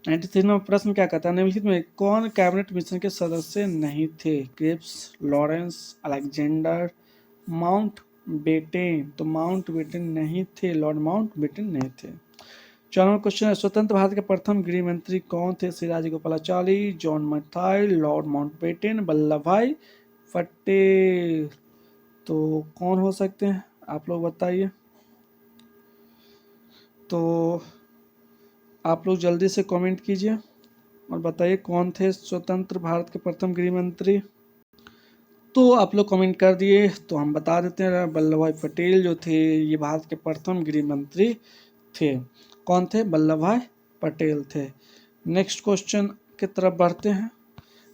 93 नंबर प्रश्न क्या कहता है, निम्नलिखित में कौन कैबिनेट मिशन के सदस्य नहीं थे? Cripps, Lawrence, Alexander, Mountbatten. तो माउंट बेटेन नहीं थे, लॉर्ड माउंट बेटेन नहीं थे। 4 नंबर क्वेश्चन है, स्वतंत्र भारत के प्रथम गृह मंत्री कौन थे? Shri Rajagopalachari, John Mathai, Lord Mountbatten, Vallabh भाई पटेल। तो कौन हो सकते हैं, आप लोग बताइए। तो आप लोग जल्दी से कमेंट कीजिए और बताइए कौन थे स्वतंत्र भारत के प्रथम गृह मंत्री। तो आप लोग कमेंट कर दिए तो हम बता देते हैं, वल्लभ भाई पटेल जो थे ये भारत के प्रथम गृह मंत्री थे। कौन थे? वल्लभ भाई पटेल थे। नेक्स्ट क्वेश्चन की तरफ बढ़ते हैं।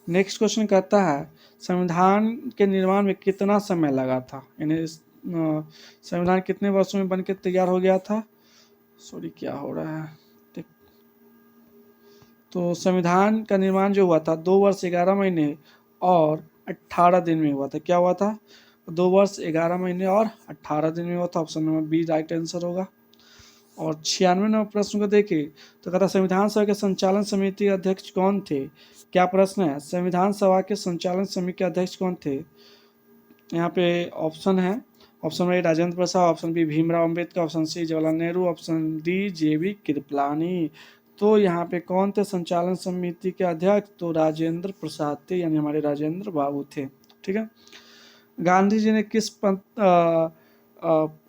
नेक्स्ट क्वेश्चन कहता है, संविधान के निर्माण में कितना समय लगा था? यानी संविधान कितने वर्षों में बनकर तैयार हो गया था? सॉरी, क्या हो रहा है? तो संविधान का निर्माण जो हुआ था 2 वर्ष 11 महीने और 18 दिन में हुआ था। क्या हुआ था? 2 वर्ष 11 महीने और 18 दिन में हुआ था। Option number B right answer होगा। और 96 नंबर प्रश्न को देखिए तो कहता संविधान सभा के संचालन समिति के अध्यक्ष कौन थे? क्या प्रश्न है, संविधान सभा के संचालन समिति के अध्यक्ष कौन थे? यहाँ पे ऑप्शन है, option A Rajendra Prasad, option B Bhimrao Ambedkar, option C Jawaharlal Nehru, option D JB Kripalani. तो यहाँ पे कौन थे संचालन समिति के अध्यक्ष? तो राजेंद्र प्रसाद थे, यानी हमारे राजेंद्र बाबू थे। ठीक है, गांधी जी ने किस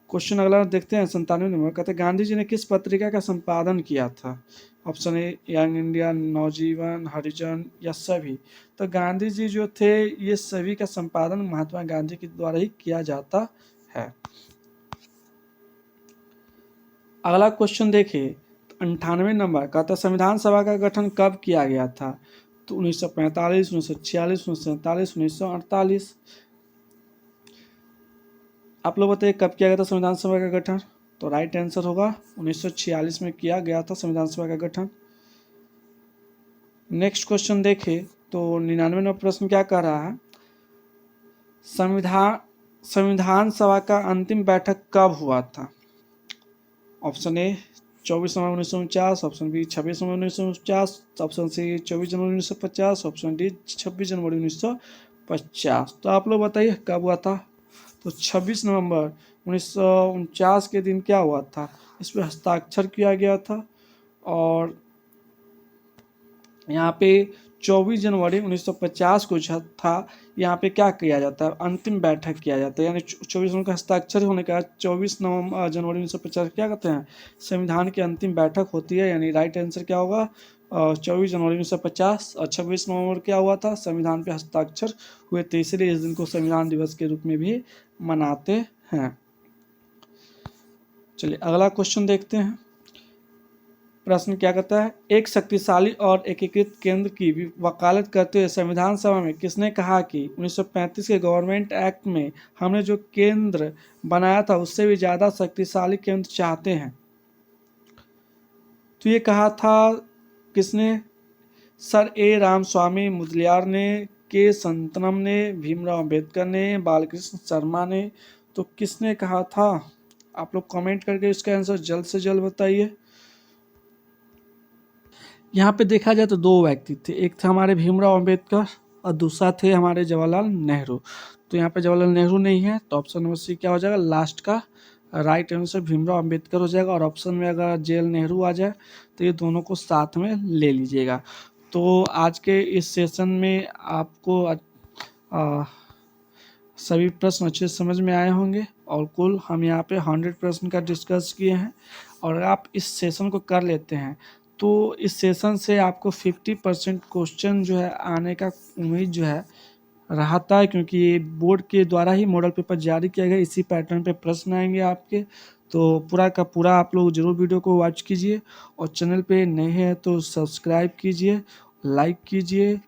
क्वेश्चन अगला देखते हैं 97 नंबर, कहते हैं गांधी जी ने किस पत्रिका का संपादन किया था? ऑप्शन ए यंग इंडिया, नवजीवन, हरिजन या सभी। तो गांधी जी जो थे ये सभी का संपादन महात्मा गांधी के द्वारा ही किया जाता है। अगला क्वेश्चन देखिए 98 नंबर, कहता संविधान सभा का गठन कब किया गया था? तो 1945, 1946, 1947, 1948। आप लोग बताइए कब किया गया था संविधान सभा का गठन? तो राइट आंसर होगा 1946 में किया गया था संविधान सभा का गठन। नेक्स्ट क्वेश्चन देखें तो 99 नंबर प्रश्न क्या कह रहा है, संविधान सभा का अंतिम बैठक कब हुआ था? ऑप्शन ए 24 नवंबर 1949, ऑप्शन बी 26 नवंबर 1949, ऑप्शन सी 24 जनवरी 1950, ऑप्शन डी 26 जनवरी 1950। तो आप लोग बताइए कब हुआ था? तो 26 नवंबर 1949 के दिन क्या हुआ था, इस पर हस्ताक्षर किया गया था। और यहाँ पे 24 जनवरी 1950 को जो था यहाँ पे क्या किया जाता है, अंतिम बैठक किया जाता है। यानी 24 नवंबर का हस्ताक्षर होने का 24 नवंबर जनवरी 1950 क्या कहते हैं, संविधान की अंतिम बैठक होती है। यानी राइट आंसर क्या होगा, 24 जनवरी 1950। और 26 नवंबर क्या हुआ था, संविधान पे हस्ताक्षर हुए थे, इसलिए इस दिन को संविधान दिवस के रूप में भी मनाते हैं। चलिए अगला क्वेश्चन देखते हैं। प्रश्न क्या कहता है, एक शक्तिशाली और एकीकृत केंद्र की वकालत करते हुए संविधान सभा में किसने कहा कि 1935 के गवर्नमेंट एक्ट में हमने जो केंद्र बनाया था उससे भी ज़्यादा शक्तिशाली केंद्र चाहते हैं? तो ये कहा था किसने? सर ए रामस्वामी मुदलियार ने, के संतनम ने, भीमराव अम्बेडकर ने, बालकृष्ण शर्मा ने। तो किसने कहा था? आप लोग कमेंट करके इसका आंसर जल्द से जल्द बताइए। यहाँ पे देखा जाए तो 2 व्यक्ति थे, एक थे हमारे भीमराव अम्बेडकर और दूसरा थे हमारे जवाहरलाल नेहरू। तो यहाँ पे जवाहरलाल नेहरू नहीं है, तो ऑप्शन नंबर सी क्या हो जाएगा, लास्ट का राइट आंसर भीमराव अम्बेडकर हो जाएगा। और ऑप्शन में अगर जेल नेहरू आ जाए तो ये दोनों को साथ में ले लीजिएगा। तो आज के इस सेशन में आपको सभी प्रश्न अच्छे समझ में आए होंगे और कुल हम यहाँ पे 100 प्रश्न का डिस्कस किए हैं। और आप इस सेशन को कर लेते हैं तो इस सेशन से आपको 50% क्वेश्चन जो है आने का उम्मीद जो है रहता है, क्योंकि ये बोर्ड के द्वारा ही मॉडल पेपर जारी किया गया, इसी पैटर्न पे प्रश्न आएंगे आपके। तो पूरा का पूरा आप लोग जरूर वीडियो को वॉच कीजिए, और चैनल पे नए हैं तो सब्सक्राइब कीजिए, लाइक कीजिए,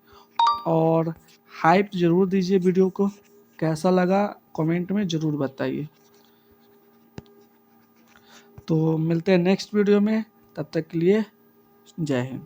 और हाइप ज़रूर दीजिए वीडियो को। कैसा लगा कमेंट में ज़रूर बताइए। तो मिलते हैं नेक्स्ट वीडियो में, तब तक के लिए जय हिंद।